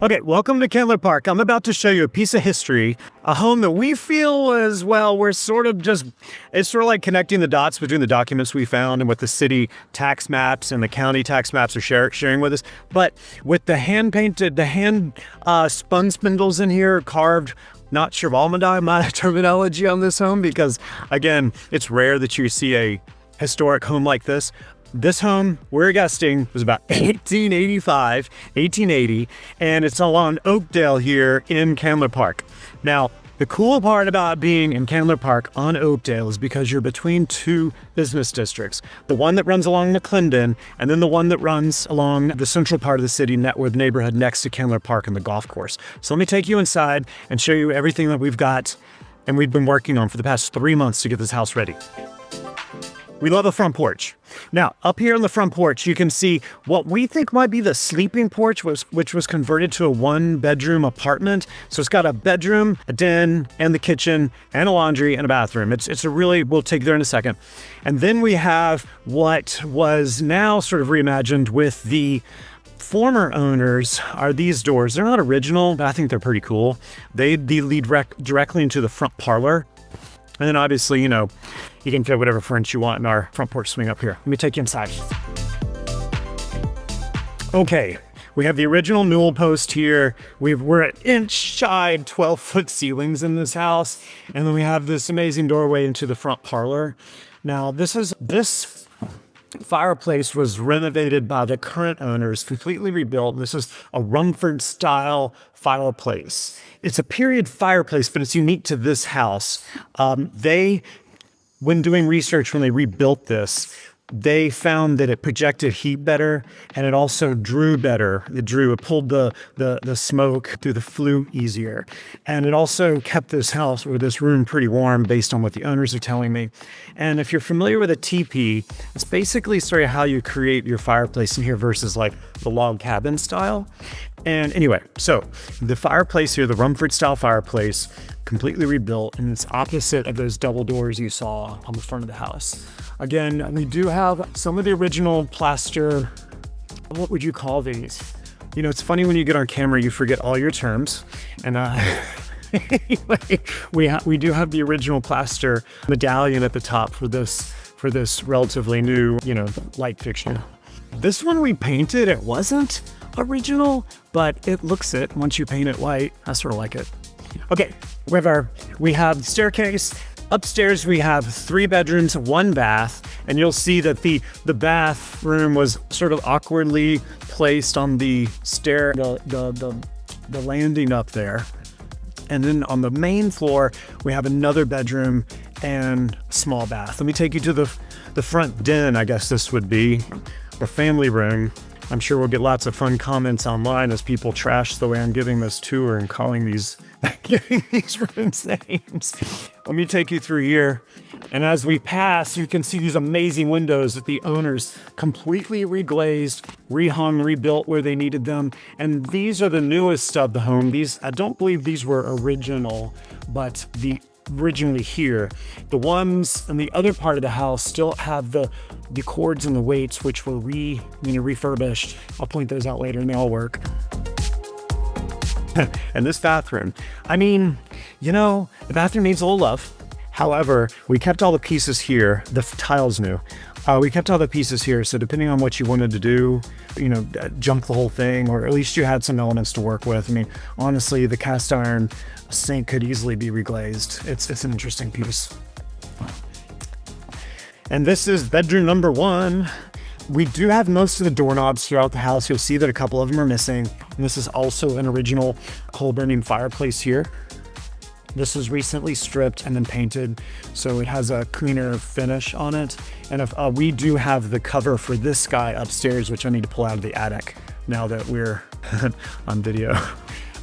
Okay, welcome to Candler Park. I'm about to show you a piece of history, a home that we feel as well, it's sort of like connecting the dots between the documents we found and what the city tax maps and the county tax maps are sharing with us. But with the hand-painted, spun spindles in here, carved, not sure of my terminology on this home, because again, it's rare that you see a historic home like this. This home, we're guessing, was about 1880, and it's along Oakdale here in Candler Park. Now, the cool part about being in Candler Park on Oakdale is because you're between two business districts. The one that runs along McClendon, and then the one that runs along the central part of the city, with the neighborhood next to Candler Park and the golf course. So let me take you inside and show you everything that we've got and we've been working on for the past 3 months to get this house ready. We love a front porch. Now, up here on the front porch, you can see what we think might be the sleeping porch, which was converted to a one-bedroom apartment. So it's got a bedroom, a den, and the kitchen, and a laundry, and a bathroom. It's a really, we'll take there in a second. And then we have what was now sort of reimagined with the former owners are these doors. They're not original, but I think they're pretty cool. They lead directly into the front parlor. And then obviously, you can fit whatever furniture you want in our front porch swing up here. Let me take you inside. Okay, we have the original newel post here. We're at inch-side 12-foot ceilings in this house. And then we have this amazing doorway into the front parlor. Now, this fireplace was renovated by the current owners, completely rebuilt. This is a Rumford-style fireplace. It's a period fireplace, but it's unique to this house. When doing research, when they rebuilt this, they found that it projected heat better, and it also drew better. It pulled the smoke through the flue easier. And it also kept this house or this room pretty warm based on what the owners are telling me. And if you're familiar with a teepee, it's basically sort of how you create your fireplace in here versus like the log cabin style. And anyway, so the fireplace here, the Rumford-style fireplace, completely rebuilt, and it's opposite of those double doors you saw on the front of the house. Again, we do have some of the original plaster. What would you call these? It's funny when you get on camera, you forget all your terms. And anyway, we do have the original plaster medallion at the top for this relatively new, light fixture. This one we painted, it wasn't original, but it looks it once you paint it white. I sort of like it. Okay, we have the staircase. Upstairs, we have 3 bedrooms, 1 bath, and you'll see that the bathroom was sort of awkwardly placed on the stair, the landing up there. And then on the main floor, we have another bedroom and a small bath. Let me take you to the front den, I guess this would be, the family room. I'm sure we'll get lots of fun comments online as people trash the way I'm giving this tour and calling these rooms names. Let me take you through here. And as we pass, you can see these amazing windows that the owners completely reglazed, rehung, rebuilt where they needed them. And these are the newest of the home. I don't believe these were original, but originally here. The ones in the other part of the house still have the cords and the weights, which were refurbished. I'll point those out later, and they all work. And this bathroom, the bathroom needs a little love. However, we kept all the pieces here. The tile's new. We kept all the pieces here, so depending on what you wanted to do, junk the whole thing, or at least you had some elements to work with. Honestly, the cast iron sink could easily be reglazed. It's an interesting piece. And this is bedroom number 1. We do have most of the doorknobs throughout the house. You'll see that a couple of them are missing. And this is also an original coal-burning fireplace here. This was recently stripped and then painted, so it has a cleaner finish on it. And we do have the cover for this guy upstairs, which I need to pull out of the attic now that we're on video.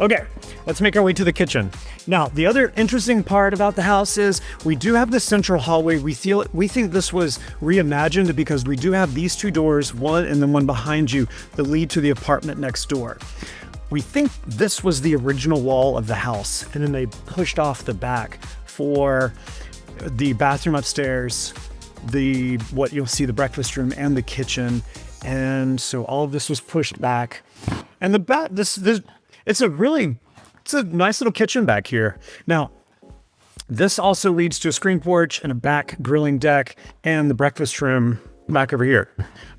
Okay, let's make our way to the kitchen. Now, the other interesting part about the house is we do have the central hallway. We think this was reimagined because we do have these 2 doors, one and then one behind you, that lead to the apartment next door. We think this was the original wall of the house, and then they pushed off the back for the bathroom upstairs, what you'll see, the breakfast room and the kitchen. And so all of this was pushed back. And it's a nice little kitchen back here. Now, this also leads to a screen porch and a back grilling deck and the breakfast room back over here.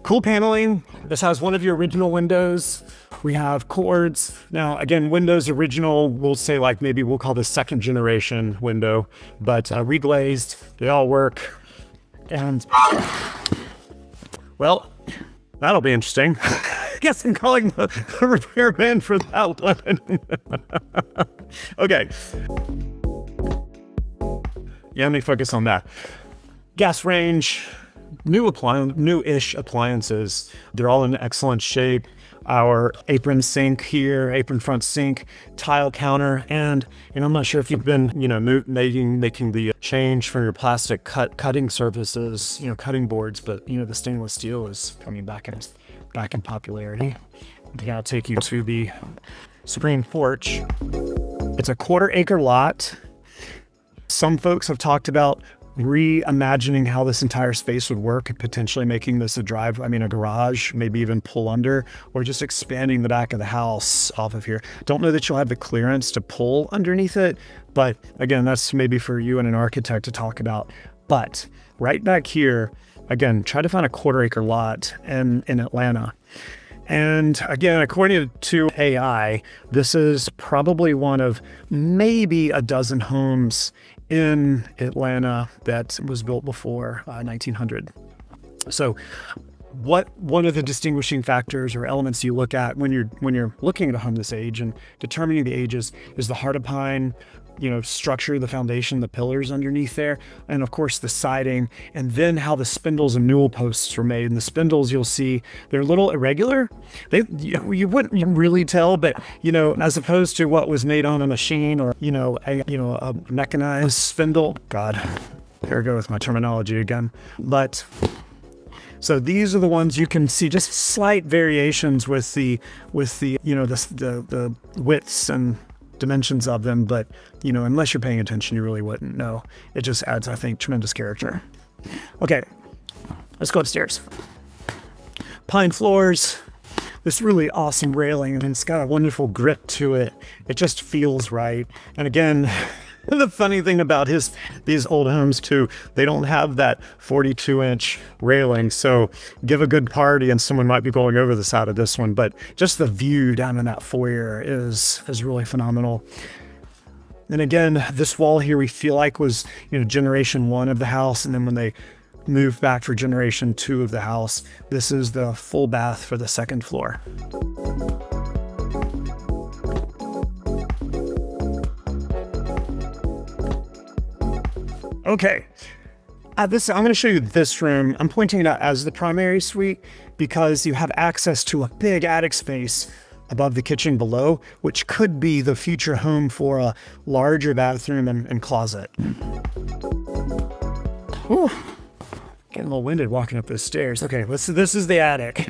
Cool paneling. This has one of your original windows. We have cords. Now, again, Windows original, we'll say like maybe we'll call this second generation window, but reglazed, they all work. And, well, that'll be interesting. I guess I'm calling the repairman for that one. Okay. Yeah, let me focus on that. Gas range, new-ish appliances. They're all in excellent shape. Our apron sink here, apron front sink, tile counter, and I'm not sure if you've been, making the change for your plastic cutting surfaces, cutting boards, but the stainless steel is coming back in popularity. I think I'll take you to the screen porch. It's a 1/4 acre lot. Some folks have talked about reimagining how this entire space would work, potentially making this a garage, maybe even pull under, or just expanding the back of the house off of here. Don't know that you'll have the clearance to pull underneath it, but again, that's maybe for you and an architect to talk about. But right back here, again, try to find a 1/4 acre lot in Atlanta. And again, according to AI, this is probably one of maybe a dozen homes in Atlanta that was built before 1900. So one of the distinguishing factors or elements you look at when you're looking at a home this age and determining the ages is the heart of pine, structure, the foundation, the pillars underneath there, and of course the siding, and then how the spindles and newel posts were made. And the spindles, you'll see they're a little irregular. You wouldn't really tell, but as opposed to what was made on a machine or a mechanized spindle. God, here I go with my terminology again. But so these are the ones you can see, just slight variations with the widths and dimensions of them, but unless you're paying attention, you really wouldn't know. It just adds, I think, tremendous character. Okay, let's go upstairs. Pine floors, this really awesome railing, and it's got a wonderful grip to it. It just feels right. And again, the funny thing about these old homes too, they don't have that 42-inch railing. So give a good party and someone might be going over the side of this one, but just the view down in that foyer is really phenomenal. And again, this wall here we feel like was generation 1 of the house, and then when they moved back for generation 2 of the house, this is the full bath for the second floor. Okay, I'm going to show you this room. I'm pointing it out as the primary suite because you have access to a big attic space above the kitchen below, which could be the future home for a larger bathroom and closet. Whew. Getting a little winded walking up those stairs. Okay, this is the attic.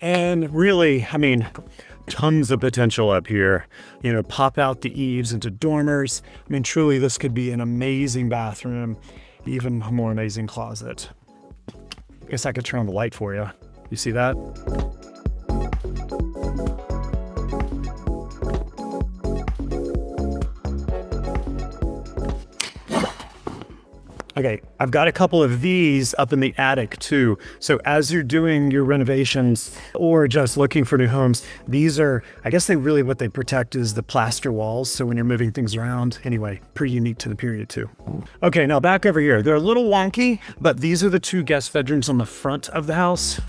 And really, tons of potential up here. Pop out the eaves into dormers. Truly, this could be an amazing bathroom, even a more amazing closet. I guess I could turn on the light for you. You see that? Okay, I've got a couple of these up in the attic too. So as you're doing your renovations or just looking for new homes, these are, I guess what they protect is the plaster walls. So when you're moving things around, anyway, pretty unique to the period too. Okay, now back over here. They're a little wonky, but these are the 2 guest bedrooms on the front of the house.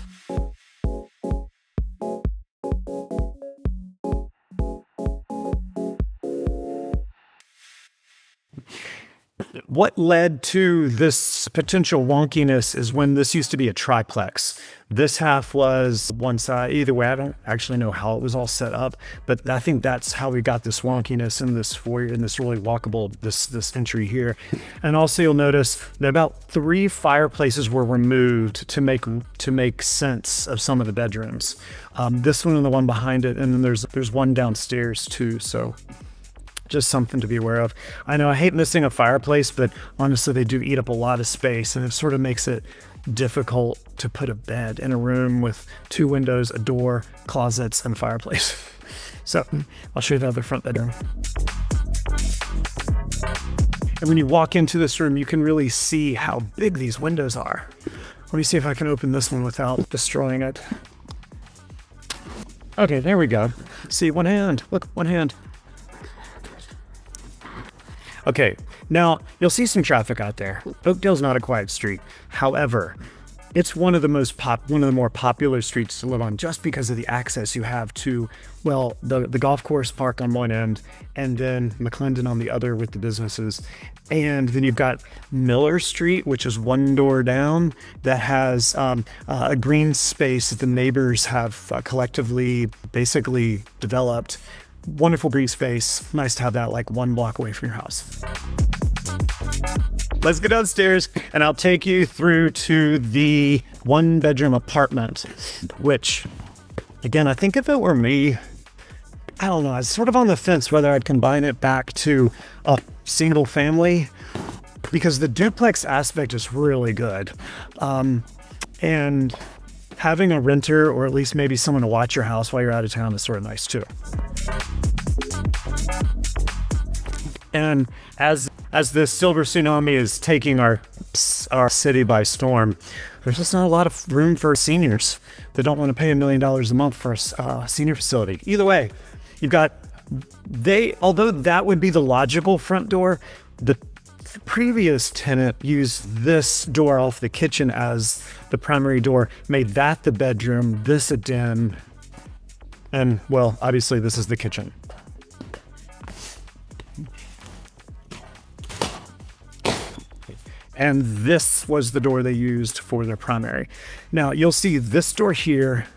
What led to this potential wonkiness is when this used to be a triplex. This half was one side. Either way, I don't actually know how it was all set up, but I think that's how we got this wonkiness in this foyer, in this really walkable, this entry here. And also you'll notice that about 3 fireplaces were removed to make sense of some of the bedrooms. This one and the one behind it, and then there's one downstairs too, so just something to be aware of. I know I hate missing a fireplace, but honestly, they do eat up a lot of space, and it sort of makes it difficult to put a bed in a room with 2 windows, a door, closets, and a fireplace. So I'll show you the other front bedroom. And when you walk into this room, you can really see how big these windows are. Let me see if I can open this one without destroying it. Okay, there we go. See, one hand. Look, one hand. Okay, now you'll see some traffic out there. Oakdale's not a quiet street. However, it's one of the more popular streets to live on just because of the access you have to, well, the golf course park on one end and then McClendon on the other with the businesses. And then you've got Miller Street, which is one door down, that has a green space that the neighbors have collectively basically developed. Wonderful green space. Nice to have that like 1 block away from your house. Let's get downstairs and I'll take you through to the 1-bedroom apartment, which, again, I think if it were me, I don't know, I was sort of on the fence whether I'd combine it back to a single family, because the duplex aspect is really good. And having a renter, or at least maybe someone to watch your house while you're out of town, is sort of nice too. And as the silver tsunami is taking our city by storm, there's just not a lot of room for seniors that don't want to pay $1 million a month for a senior facility. Either way, you've got, although that would be the logical front door, the previous tenant used this door off the kitchen as the primary door, made that the bedroom, this a den, and, well, obviously this is the kitchen. And this was the door they used for their primary. Now, you'll see this door here,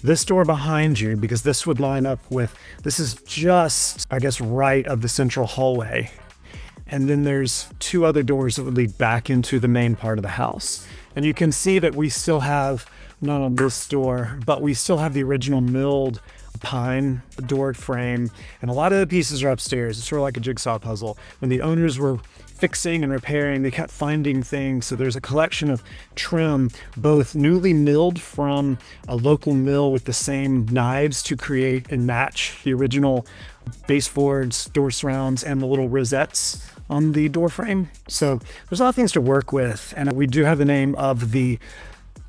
this door behind you, because this would line up with, this is just, I guess, right of the central hallway. And then there's 2 other doors that would lead back into the main part of the house. And you can see that we still have, not on this door, but we still have the original milled pine door frame. And a lot of the pieces are upstairs. It's sort of like a jigsaw puzzle. When the owners were fixing and repairing, they kept finding things. So there's a collection of trim, both newly milled from a local mill with the same knives to create and match the original baseboards, door surrounds, and the little rosettes on the door frame. So there's a lot of things to work with. And we do have the name of the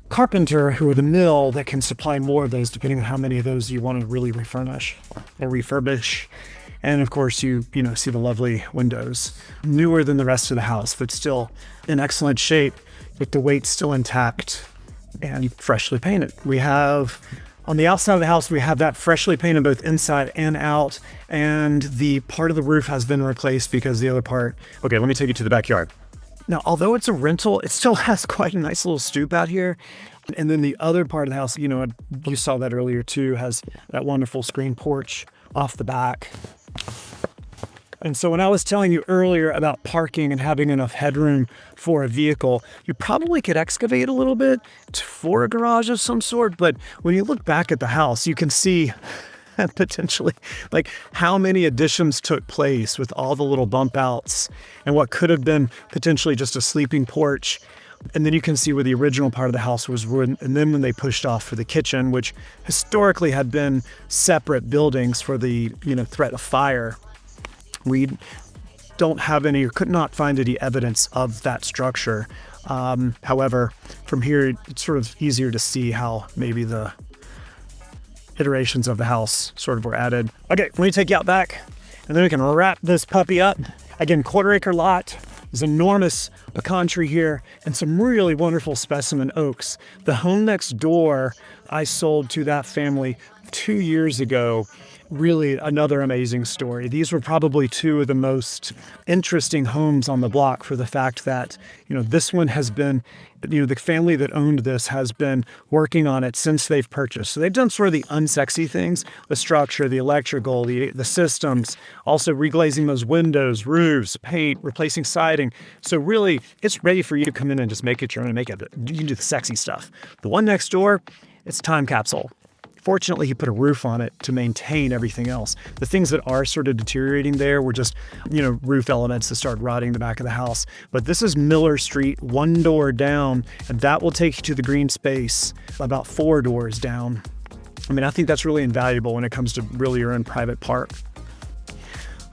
carpenter who are the mill that can supply more of those, depending on how many of those you want to really refurnish or refurbish. And of course, you see the lovely windows, newer than the rest of the house, but still in excellent shape, with the weight still intact and freshly painted. We have, on the outside of the house, we have that freshly painted both inside and out, and the part of the roof has been replaced because the other part, okay, let me take you to the backyard. Now, although it's a rental, it still has quite a nice little stoop out here. And then the other part of the house, you saw that earlier too, has that wonderful screen porch off the back. And so when I was telling you earlier about parking and having enough headroom for a vehicle, you probably could excavate a little bit for a garage of some sort. But when you look back at the house, you can see potentially like how many additions took place with all the little bump outs and what could have been potentially just a sleeping porch. And then you can see where the original part of the house was ruined. And then when they pushed off for the kitchen, which historically had been separate buildings for the threat of fire, we don't have any, or could not find any evidence of that structure. However, from here, it's sort of easier to see how maybe the iterations of the house sort of were added. Okay, let me take you out back, and then we can wrap this puppy up. Again, 1/4-acre lot. There's enormous pecan tree here and some really wonderful specimen oaks. The home next door I sold to that family 2 years ago. Really another amazing story. These were probably 2 of the most interesting homes on the block for the fact that, this one has been, the family that owned this has been working on it since they've purchased. So they've done sort of the unsexy things, the structure, the electrical, the systems, also reglazing those windows, roofs, paint, replacing siding. So really, it's ready for you to come in and just make it your own and make it. You can do the sexy stuff. The one next door, it's time capsule. Fortunately, he put a roof on it to maintain everything else. The things that are sort of deteriorating there were just, roof elements that started rotting the back of the house. But this is Miller Street, one door down, and that will take you to the green space about 4 doors down. I mean, I think that's really invaluable when it comes to really your own private park.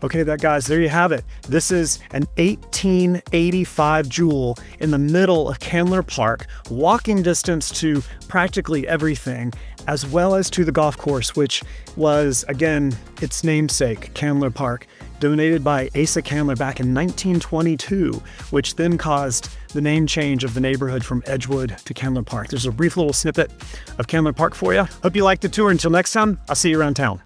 Okay, guys, there you have it. This is an 1885 Jewel in the middle of Candler Park, walking distance to practically everything, as well as to the golf course, which was, again, its namesake, Candler Park, donated by Asa Candler back in 1922, which then caused the name change of the neighborhood from Edgewood to Candler Park. There's a brief little snippet of Candler Park for you. Hope you liked the tour. Until next time, I'll see you around town.